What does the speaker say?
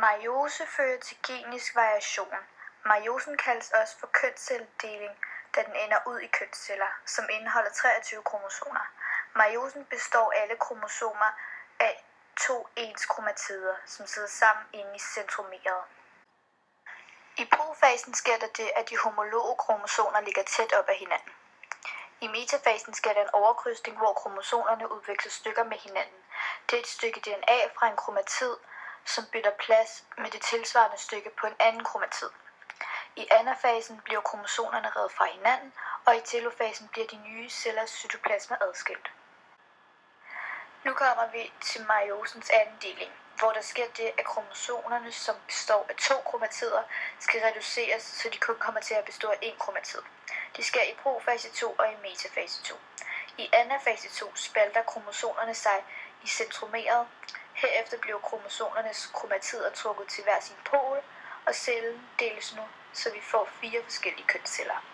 Meiose fører til genisk variation. Meiosen kaldes også for kønscelledeling, da den ender ud i kønsceller, som indeholder 23 kromosomer. Meiosen består alle kromosomer af 2 ens kromatider, som sidder sammen inde i centromeret. I profasen sker der det, at de homologe kromosomer ligger tæt op ad hinanden. I metafasen sker der en overkrydsning, hvor kromosomerne udveksler stykker med hinanden. Det er et stykke DNA fra en kromatid, som bytter plads med det tilsvarende stykke på en anden kromatid. I anafasen bliver kromosomerne revet fra hinanden, og i telofasen bliver de nye cellers cytoplasma adskilt. Nu kommer vi til meiosens anden deling, hvor der sker det, at kromosomerne, som består af 2 kromatider, skal reduceres, så de kun kommer til at bestå af 1 kromatid. Det sker i profase 2 og i metafase 2. I anafase 2 spalter kromosomerne sig i centromeret. Herefter bliver kromosomernes kromatider trukket til hver sin pol, og cellen deles nu, så vi får 4 forskellige kønsceller.